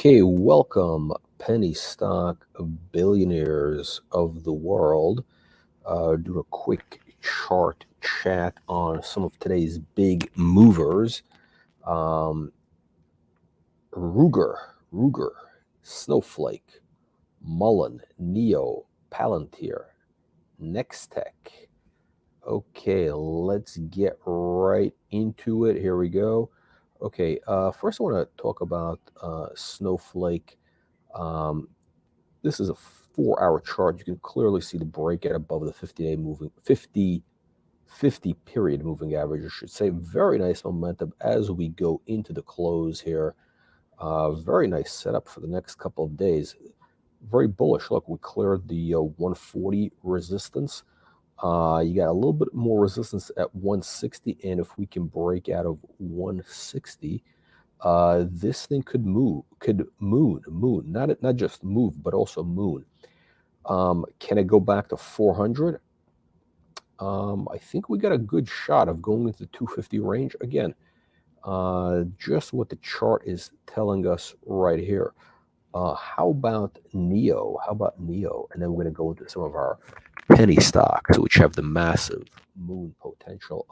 Okay, welcome, penny stock billionaires of the world. Do a quick chart chat on some of today's big movers. Ruger, Snowflake, MULN, NIO, Palantir, Nextech. Okay, let's get right into it. Here we go. Okay, first I want to talk about Snowflake. This is a 4-hour chart. You can clearly see the breakout above the 50-day moving 50 period moving average, I should say. Very nice momentum as we go into the close here. Very nice setup for the next couple of days. Very bullish. Look, we cleared the 140 resistance. You got a little bit more resistance at 160, and if we can break out of 160, this thing could moon, not just move, but also moon. Can it go back to 400? I think we got a good shot of going into the 250 range again. Just what the chart is telling us right here. How about NIO? And then we're going to go into some of our penny stocks, which have the massive moon potential.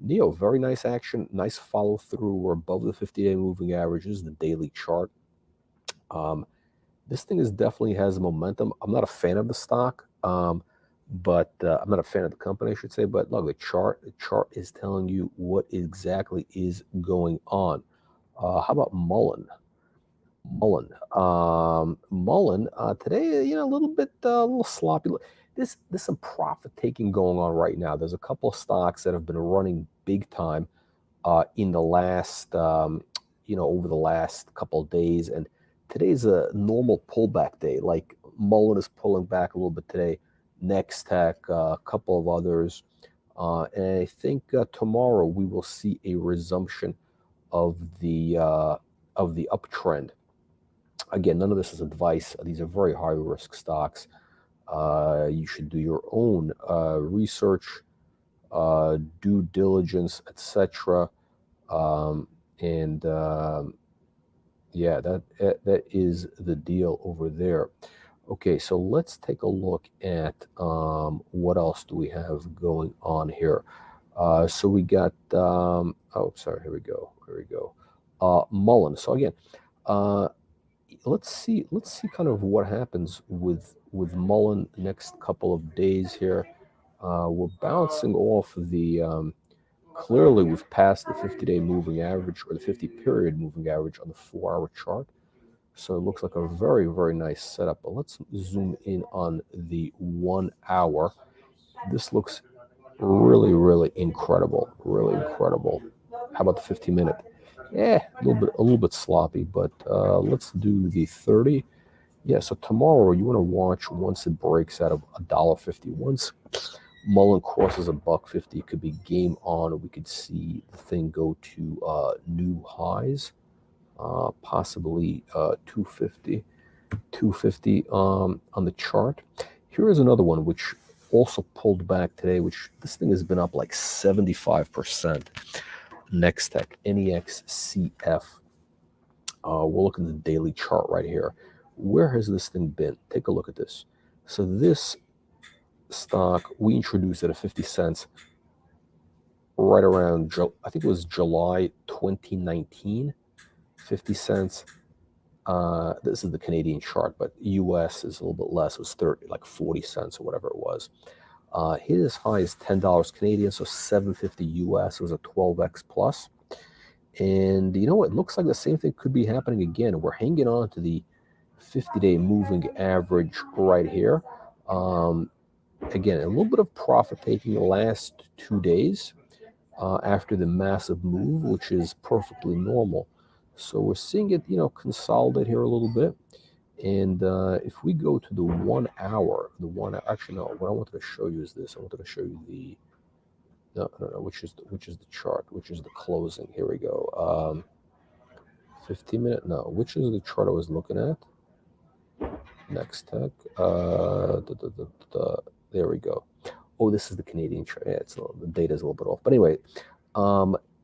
NIO, very nice action, nice follow through. We're above the 50-day moving averages, the daily chart. This thing definitely has momentum. I'm not a fan of the stock, but I'm not a fan of the company, I should say. But look, the chart is telling you what exactly is going on. How about MULN? MULN today, a little bit, a little sloppy. There's some profit taking going on right now. There's a couple of stocks that have been running big time in the last, over the last couple of days. And today's a normal pullback day. Like MULN is pulling back a little bit today. Nextech, a couple of others. And I think tomorrow we will see a resumption of the uptrend. Again, none of this is advice. These are very high risk stocks. You should do your own research, due diligence, etc. Yeah, that is the deal over there. Okay, so let's take a look at what else do we have going on here. So we got oh, sorry, here we go. MULN. So again, let's see kind of what happens with MULN next couple of days here. We're bouncing off the clearly we've passed the 50-day moving average, or the 50-period moving average on the 4-hour chart. So it looks like a very, very nice setup. But let's zoom in on the 1 hour. This looks really, really incredible. Really incredible. How about the 50-minute? Yeah, a little bit sloppy, but let's do the 30. Yeah, so tomorrow you want to watch once it breaks out of $1.50. Once MULN crosses $1.50, it could be game on. We could see the thing go to new highs, possibly 250 on the chart. Here is another one which also pulled back today, which this thing has been up like 75%. Nextech, NEXCF. We'll look at the daily chart right here. Where has this thing been? Take a look at this. So this stock, we introduced it at 50 cents right around, I think it was July 2019, 50 cents. This is the Canadian chart, but US is a little bit less. It was 40 cents or whatever it was. Hit as high as $10 Canadian, so $7.50 US. It was a 12x plus. And you know what? It looks like the same thing could be happening again. We're hanging on to the 50-day moving average right here. Again, a little bit of profit taking the last 2 days after the massive move, which is perfectly normal. So we're seeing it, consolidate here a little bit. And if we go to the 1 hour, actually no, what I wanted to show you is this. I wanted to show you the no, which is the chart, which is the closing. Here we go. 15-minute. No, which is the chart I was looking at? Nextech. There we go. Oh, this is the Canadian chart. Yeah, the data is a little bit off. But anyway,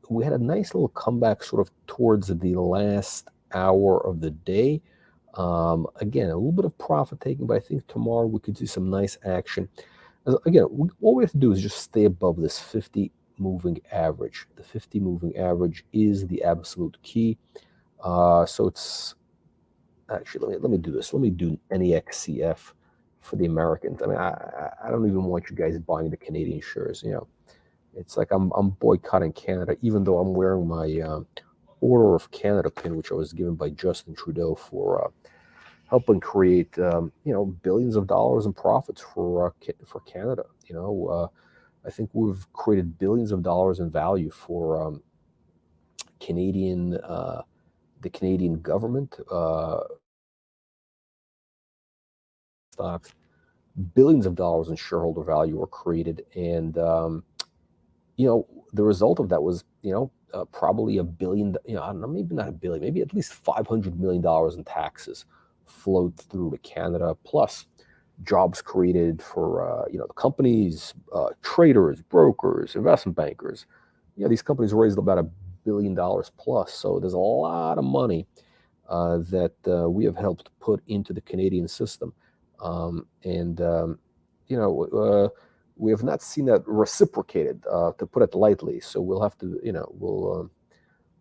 we had a nice little comeback sort of towards the last hour of the day. Again, a little bit of profit taking, but I think tomorrow we could see some nice action. Again, all we have to do is just stay above this 50 moving average. The 50 moving average is the absolute key. So it's actually, let me do this. Let me do NEXCF for the Americans. I mean, I don't even want you guys buying the Canadian shares. You know, it's like I'm boycotting Canada, even though I'm wearing my Order of Canada pin, which I was given by Justin Trudeau for helping create billions of dollars in profits for Canada. I think we've created billions of dollars in value for Canadian the Canadian government. Stocks, billions of dollars in shareholder value were created, and the result of that was probably $1 billion. I don't know, maybe not $1 billion, maybe at least $500 million in taxes flowed through to Canada, plus jobs created for the companies, traders, brokers, investment bankers. These companies raised about $1 billion plus. So there's a lot of money that we have helped put into the Canadian system. We have not seen that reciprocated, to put it lightly. So we'll have to,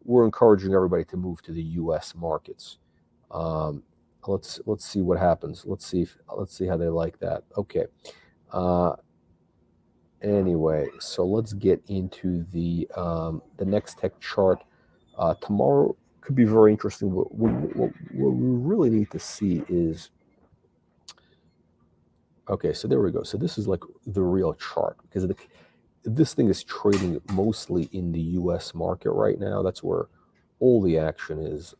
we're encouraging everybody to move to the U.S. markets. Let's see what happens. Let's see how they like that. Okay. Anyway, so let's get into the next tech chart. Tomorrow could be very interesting. What we really need to see is, okay, so there we go. So this is like the real chart, because this thing is trading mostly in the U.S. market right now. That's where all the action is.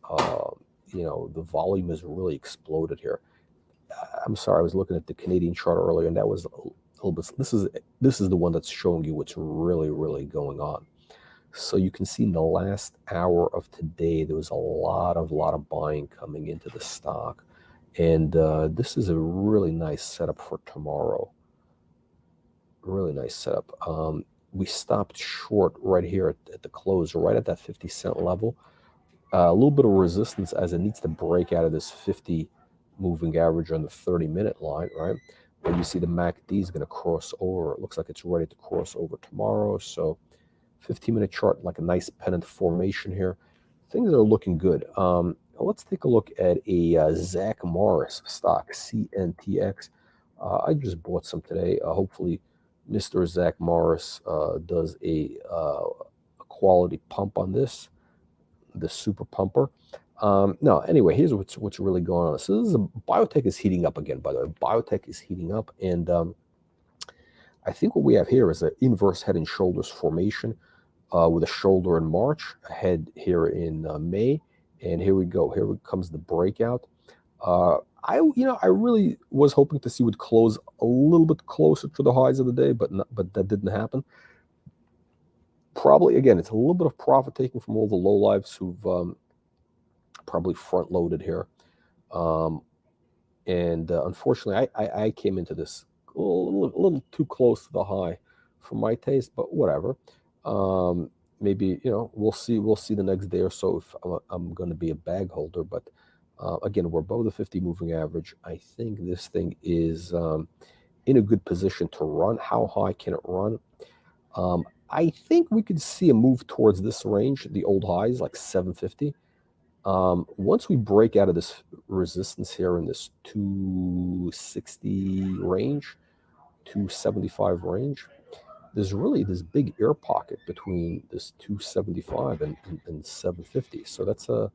The volume has really exploded here. I'm sorry, I was looking at the Canadian chart earlier, and that was a little bit. This is the one that's showing you what's really, really going on. So you can see in the last hour of today, there was a lot of buying coming into the stock. And this is a really nice setup for tomorrow. Really nice setup. We stopped short right here at the close, right at that 50-cent level. A little bit of resistance as it needs to break out of this 50 moving average on the 30-minute line, right? But you see the MACD is going to cross over. It looks like it's ready to cross over tomorrow. So 15-minute chart, like a nice pennant formation here. Things are looking good. Let's take a look at a Zach Morris stock, CNTX. I just bought some today. Hopefully, Mr. Zach Morris does a quality pump on this, the super pumper. No, anyway, here's what's really going on. So this is biotech is heating up again, by the way. Biotech is heating up, and I think what we have here is an inverse head and shoulders formation with a shoulder in March, a head here in May. And here we go. Here comes the breakout. I really was hoping to see it would close a little bit closer to the highs of the day, but that didn't happen. Probably, again, it's a little bit of profit taking from all the lowlifes who've probably front loaded here. Unfortunately, I came into this a little too close to the high for my taste, but whatever. Maybe, we'll see the next day or so if I'm going to be a bag holder. But again, we're above the 50 moving average. I think this thing is in a good position to run. How high can it run? I think we could see a move towards this range, the old highs, like 750. Once we break out of this resistance here in this 260 range, 275 range, there's really this big air pocket between this 275 and 750. So that's a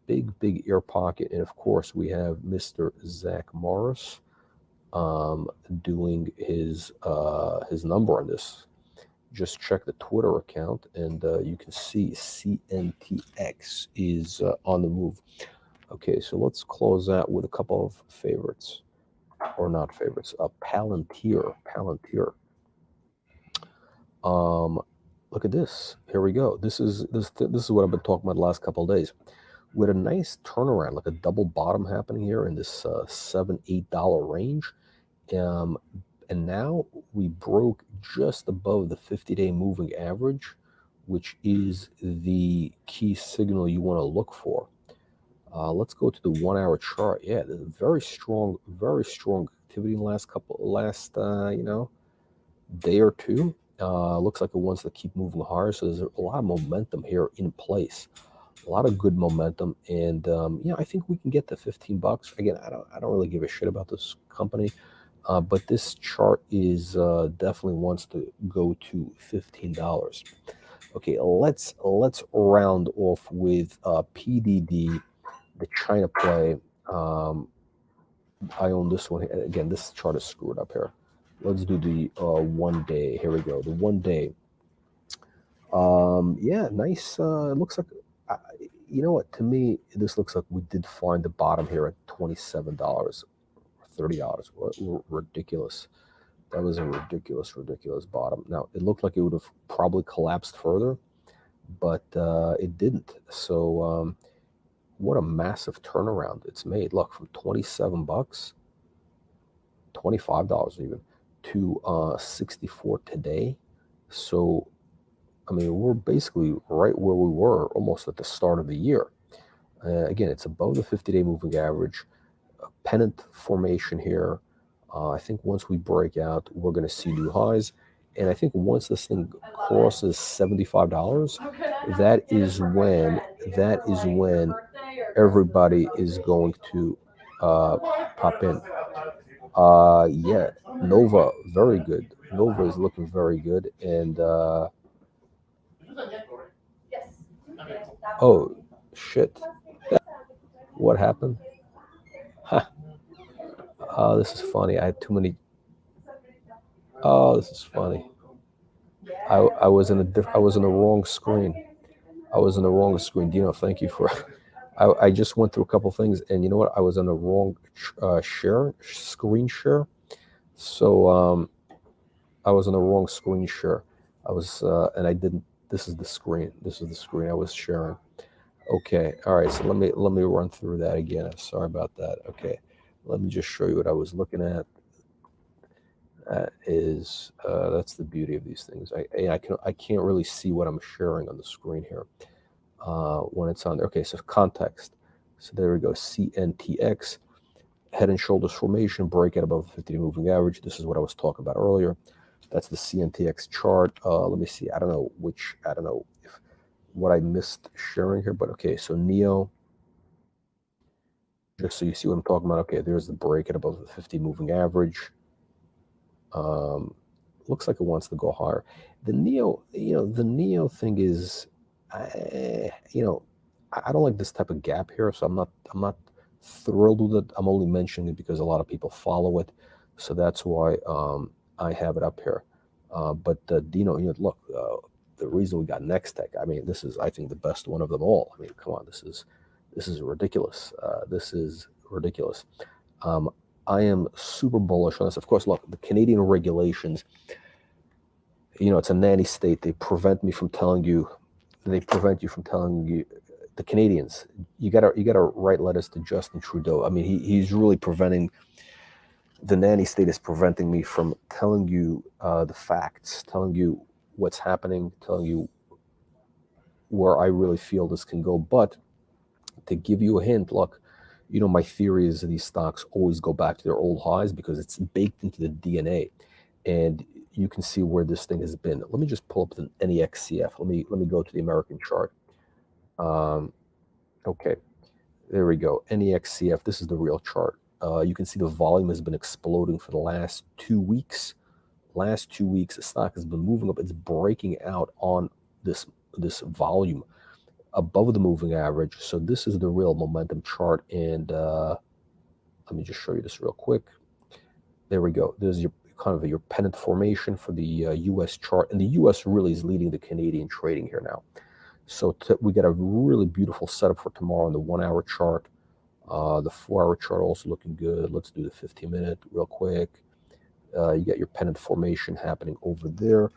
big air pocket. And of course, we have Mr. Zach Morris doing his number on this. Just check the Twitter account, and you can see CNTX is on the move. Okay, so let's close out with a couple of favorites, or not favorites. Palantir. Look at this. Here we go. This is what I've been talking about the last couple of days. With a nice turnaround, like a double bottom happening here in this $7-8 range. And now we broke just above the 50-day moving average, which is the key signal you want to look for. Let's go to the 1 hour chart. Yeah, there's very strong activity in the last day or two. Looks like it wants to keep moving higher. So there's a lot of momentum here in place. A lot of good momentum, and I think we can get to $15. Again, I don't really give a shit about this company, but this chart is definitely wants to go to $15. Okay, let's round off with PDD, the China play. I own this one. Again, this chart is screwed up here. Let's do the 1 day. Here we go. The 1 day. Yeah, nice. It looks like, you know what? To me, this looks like we did find the bottom here at $27, $30. Ridiculous. That was a ridiculous bottom. Now, it looked like it would have probably collapsed further, but it didn't. So, what a massive turnaround it's made. Look, from 27 bucks, $25 even, to 64 today. So, I mean, we're basically right where we were almost at the start of the year. Again, it's above the 50-day moving average. A pennant formation here. I think once we break out, we're going to see new highs. And I think once this thing crosses $75, that is when everybody is going to pop in. Yeah, Nova, very good. Nova is looking very good. And oh, shit. What happened? Huh. Oh, this is funny. I had too many. Oh, this is funny. I was in the wrong screen. I was in the wrong screen. Dino, thank you for. I just went through a couple things, and you know what? I was on the wrong screen share. So I was on the wrong screen share. I was, and I didn't. This is the screen. This is the screen I was sharing. Okay. All right. So let me run through that again. I'm sorry about that. Okay. Let me just show you what I was looking at. That is, that's the beauty of these things. I can't really see what I'm sharing on the screen here when it's on there. Okay, so context. So there we go. CNTX, head and shoulders formation, breakout above the 50-day moving average. This is what I was talking about earlier. That's the CNTX chart. Let me see. I don't know if what I missed sharing here, but okay. So NIO. Just so you see what I'm talking about. Okay, there's the breakout above the 50 moving average. Looks like it wants to go higher. The NIO, the NIO thing is, I don't like this type of gap here, so I'm not thrilled with it. I'm only mentioning it because a lot of people follow it, so that's why I have it up here. But Dino, look, the reason we got Nextech, I mean, this is, I think, the best one of them all. I mean, come on, this is ridiculous. This is ridiculous. I am super bullish on this. Of course, look, the Canadian regulations, it's a nanny state. They prevent you from telling you, the Canadians, you gotta write letters to Justin Trudeau. I mean, he's really preventing, the nanny state is preventing me from telling you the facts, telling you what's happening, telling you where I really feel this can go. But to give you a hint, look, my theory is that these stocks always go back to their old highs because it's baked into the DNA, and you can see where this thing has been. Let me just pull up the NEXCF. Let me go to the American chart. Okay, there we go. NEXCF. This is the real chart. You can see the volume has been exploding for the last 2 weeks. Last 2 weeks, the stock has been moving up. It's breaking out on this volume above the moving average. So this is the real momentum chart, and let me just show you this real quick. There we go. There's your your pennant formation for the U.S. chart, and the U.S. really is leading the Canadian trading here now. So we got a really beautiful setup for tomorrow on the 1 hour chart. The 4 hour chart also looking good. Let's do the 15-minute real quick. You got your pennant formation happening over there.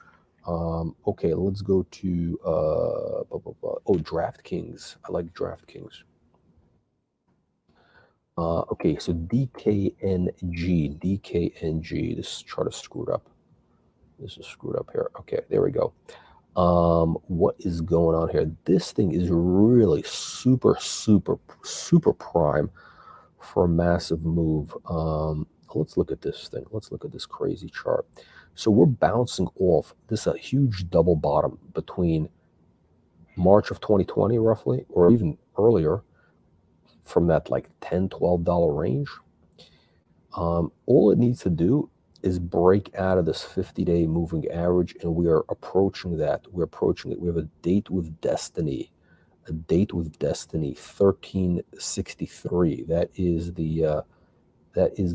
Okay, let's go to DraftKings. I like DraftKings. Okay, so DKNG. This chart is screwed up. This is screwed up here. Okay, there we go. What is going on here? This thing is really super, super, super prime for a massive move. Let's look at this thing. Let's look at this crazy chart. So we're bouncing off this a huge double bottom between March of 2020 roughly, or even earlier, from that like $10, $12 range. All it needs to do is break out of this 50-day moving average, and we are approaching that. We're approaching it. We have a date with destiny. A date with destiny, 1363. That is the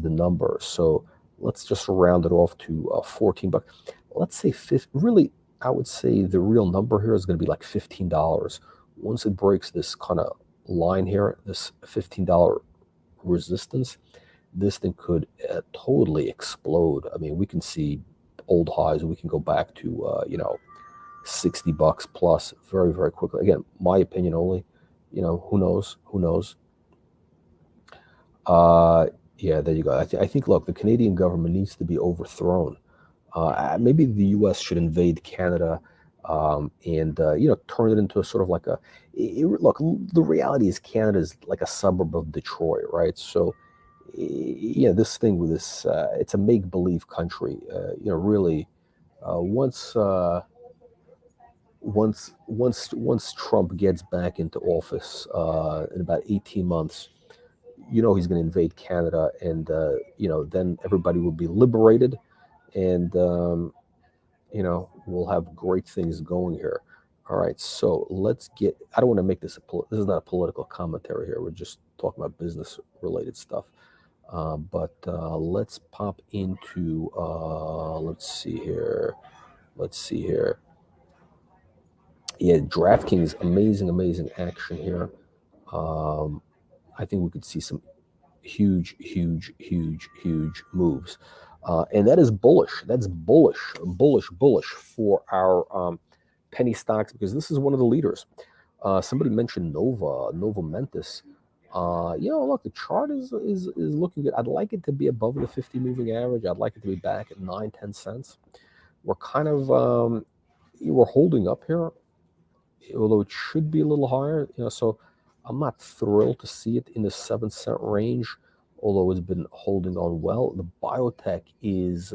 number. So let's just round it off to 14 bucks. Let's say really, I would say the real number here is going to be like $15. Once it breaks this kind of line here, this $15 resistance, this thing could totally explode. I mean, we can see old highs. We can go back to, 60 bucks plus very, very quickly. Again, my opinion only. Who knows? Who knows? Yeah, there you go. I think, look, the Canadian government needs to be overthrown. Maybe the U.S. should invade Canada and turn it into a sort of like look, the reality is Canada is like a suburb of Detroit, right? So, yeah, this thing with this, it's a make-believe country. Really, once Trump gets back into office in about 18 months, he's going to invade Canada, and then everybody will be liberated, and we'll have great things going here. All right, so let's get. I don't want to make this this is not a political commentary here. We're just talking about business related stuff. But let's pop into. Let's see here. Let's see here. Yeah, DraftKings, amazing action here. I think we could see some huge moves, and that is bullish. That's bullish for our penny stocks, because this is one of the leaders. Somebody mentioned Nova Mentis. Look, the chart is looking good. I'd like it to be above the 50 moving average. I'd like it to be back at 9-10 cents. We're kind of we're holding up here, although it should be a little higher. So I'm not thrilled to see it in the 7-cent range, although it's been holding on well. The biotech is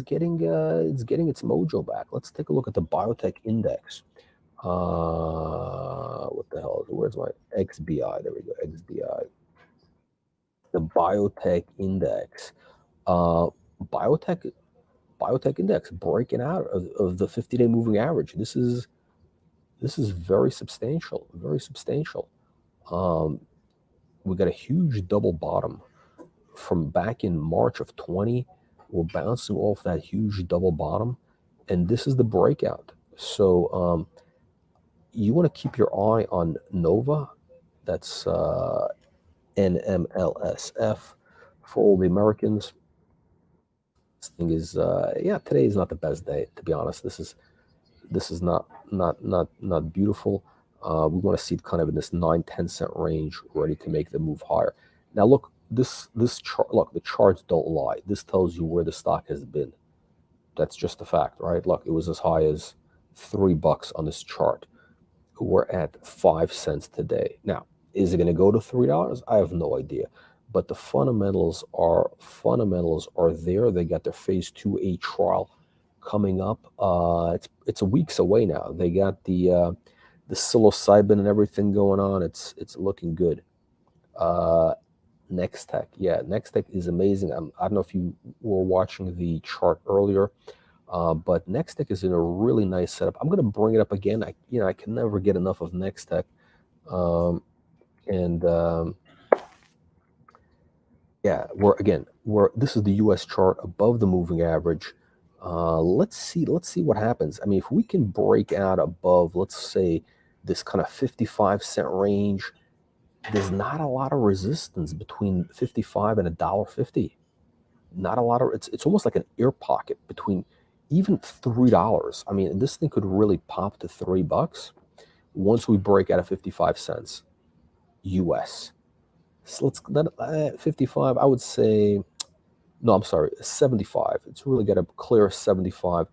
getting its mojo back. Let's take a look at the biotech index. What the hell is it? Where's my XBI? There we go, XBI. The biotech index. Biotech index breaking out of the 50-day moving average. This is very substantial, very substantial. We got a huge double bottom from back in March of 20. We're bouncing off that huge double bottom, and this is the breakout. So you want to keep your eye on Nova. That's NMLSF for all the Americans. This thing is today is not the best day, to be honest. This is not beautiful. We want to see it kind of in this 9-10 cent range, ready to make the move higher. Now look, this chart. Look, the charts don't lie. This tells you where the stock has been. That's just a fact, right? Look, it was as high as $3 on this chart. We're at 5 cents today. Now, is it going to go to $3? I have no idea. But the fundamentals are there. They got their phase 2A trial coming up. It's a weeks away now. They got the psilocybin and everything going on. It's looking good. Nextech, yeah, Nextech is amazing. I don't know if you were watching the chart earlier, but Nextech is in a really nice setup. I'm going to bring it up again. I can never get enough of Nextech, yeah, this is the U.S. chart above the moving average. Let's see what happens. I mean, if we can break out above, let's say, this kind of 55-cent range, there's not a lot of resistance between 55 and $1.50. Not a lot of, it's almost like an air pocket between even $3. I mean, this thing could really pop to $3 once we break out of 55 cents US. So let's 55, I would say, no, I'm sorry, 75. It's really got to clear 75,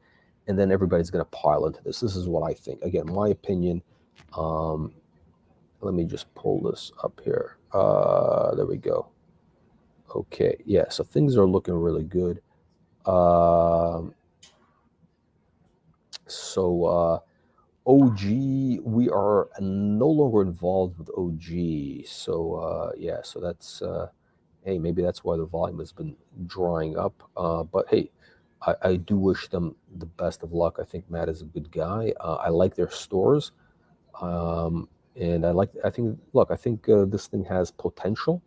and then everybody's going to pile into this. This is what I think. Again, my opinion. Let me just pull this up here. There we go. Okay, yeah, so things are looking really good. OG, we are no longer involved with OG. So yeah, so that's hey, maybe that's why the volume has been drying up. But hey, I do wish them the best of luck. I think Matt is a good guy. I like their stores, and I think this thing has potential.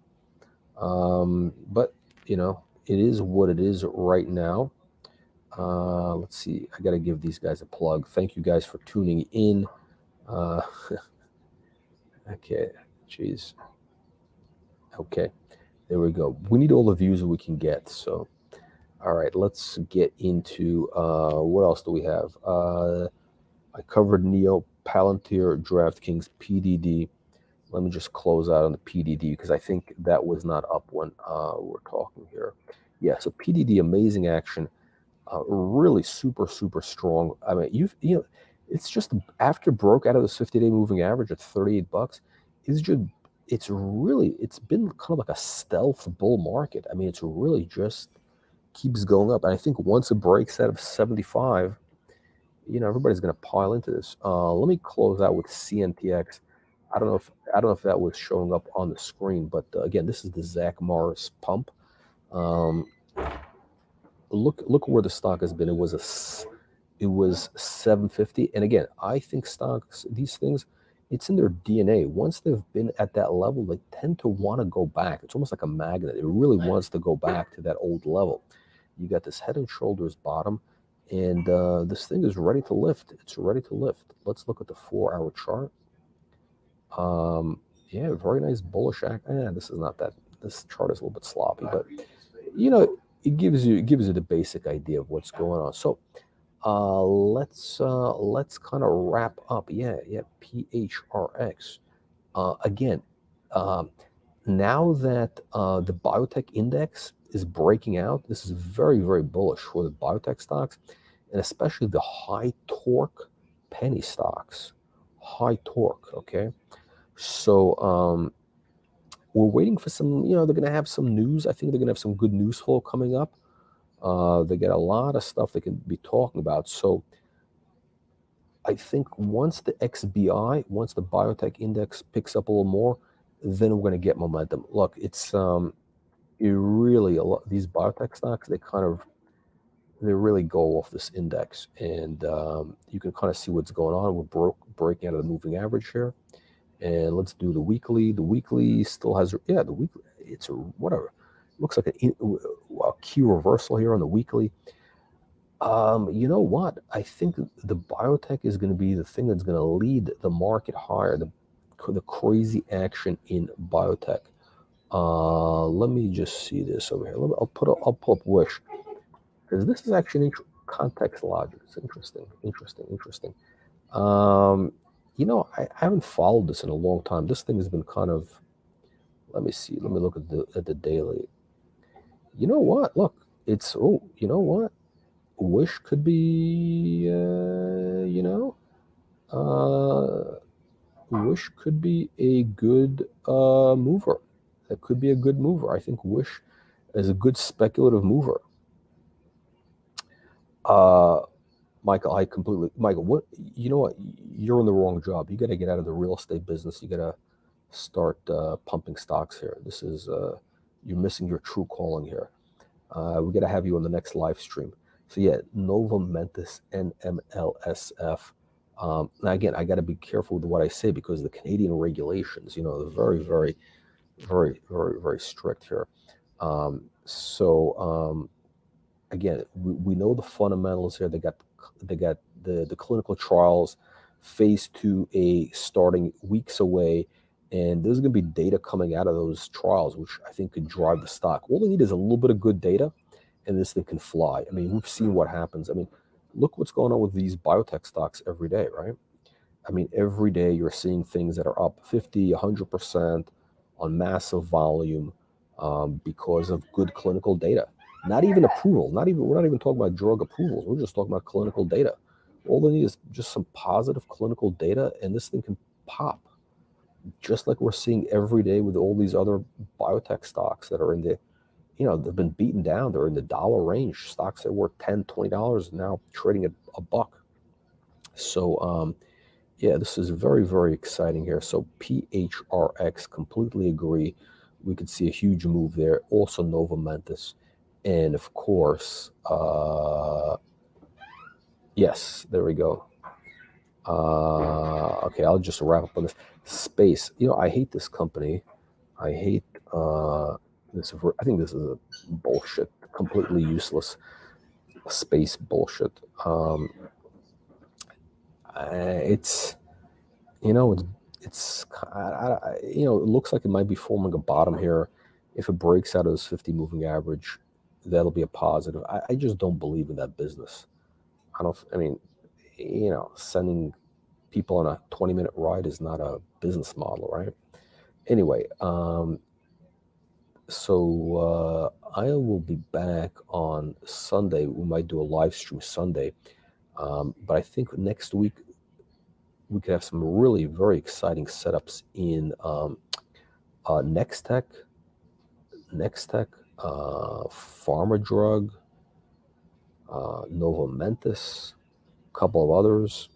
But you know, it is what it is right now. Let's see. I got to give these guys a plug. Thank you guys for tuning in. Okay, jeez. Okay, there we go. We need all the views that we can get. So, all right, let's get into what else do we have? I covered NIO, Palantir, DraftKings, PDD. Let me just close out on the PDD because I think that was not up when we're talking here. Yeah, so PDD, amazing action. Really super strong. I mean, you know, it's just after broke out of this 50-day moving average at 38 bucks, it's been kind of like a stealth bull market. I mean, it's really just keeps going up. And I think once it breaks out of 75, you know, everybody's going to pile into this. Let me close out with CNTX. I don't know if that was showing up on the screen, but again, this is the Zach Morris pump. Look where the stock has been. It was 750, and again, I think stocks, these things, it's in their DNA. Once they've been at that level, they tend to want to go back. It's almost like a magnet. It really wants to go back to that old level. You got this head and shoulders bottom, and this thing is ready to lift. It's ready to lift. Let's look at the 4-hour chart. Yeah, very nice bullish act. This is not that. This chart is a little bit sloppy, but you know, it gives you the basic idea of what's going on. So let's kind of wrap up. Yeah, PHRX. Again, now that the biotech index is breaking out, this is very bullish for the biotech stocks, and especially the high torque penny stocks. High torque, okay? So we're waiting for some, you know, they're going to have some news. I think they're going to have some good news flow coming up. They get a lot of stuff they can be talking about. So I think once the XBI, once the biotech index picks up a little more, then we're going to get momentum. Look, it's these biotech stocks, they really go off this index, and you can kind of see what's going on. We're breaking out of the moving average here. And let's do the weekly. The weekly still has, the weekly, it's a whatever. Looks like a key reversal here on the weekly. You know what? I think the biotech is going to be the thing that's going to lead the market higher, the crazy action in biotech. Let me just see this over here. I'll pull up Wish, because this is actually context logic. It's interesting. You know, I haven't followed this in a long time. This thing has been kind of, let me see. Let me look at the daily. You know what? Look, it's, you know what? Wish could be, Wish could be a good mover. That could be a good mover. I think Wish is a good speculative mover. Michael, what, you know what? You're in the wrong job. You got to get out of the real estate business. You got to start pumping stocks here. This is, you're missing your true calling here. We got to have you on the next live stream. So yeah, Nova Mentis NMLSF. Now again, I got to be careful with what I say because the Canadian regulations, you know, they're very strict here. Again, we know the fundamentals here. They got the clinical trials, phase 2A starting weeks away, and there's going to be data coming out of those trials, which I think could drive the stock. All they need is a little bit of good data, and this thing can fly. I mean, we've seen what happens. I mean, look what's going on with these biotech stocks every day, right? I mean, every day you're seeing things that are up 50, 100% on massive volume because of good clinical data. Not even approval. We're not even talking about drug approvals. We're just talking about clinical data. All they need is just some positive clinical data, and this thing can pop. Just like we're seeing every day with all these other biotech stocks that are in the, they've been beaten down. They're in the dollar range. Stocks that were $10, $20 now trading at $1. So, yeah, this is very, very exciting here. So PHRX, completely agree. We could see a huge move there. Also Nova Mentis. And of course, yes, there we go. Okay, I'll just wrap up on this. Space. I hate this company. I hate this. I think this is a bullshit, completely useless space bullshit. It's it looks like it might be forming a bottom here. If it breaks out of this 50 moving average, that'll be a positive. I just don't believe in that business. Sending people on a 20-minute ride is not a business model, right? Anyway, so I will be back on Sunday. We might do a live stream Sunday. But I think next week we could have some really very exciting setups in Nextech, Pharma Drug, Nova Mentis, a couple of others.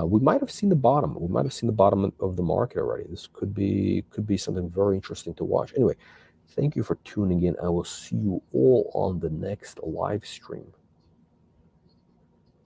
We might have seen the bottom. We might have seen the bottom of the market already. This could be something very interesting to watch. Anyway, thank you for tuning in. I will see you all on the next live stream.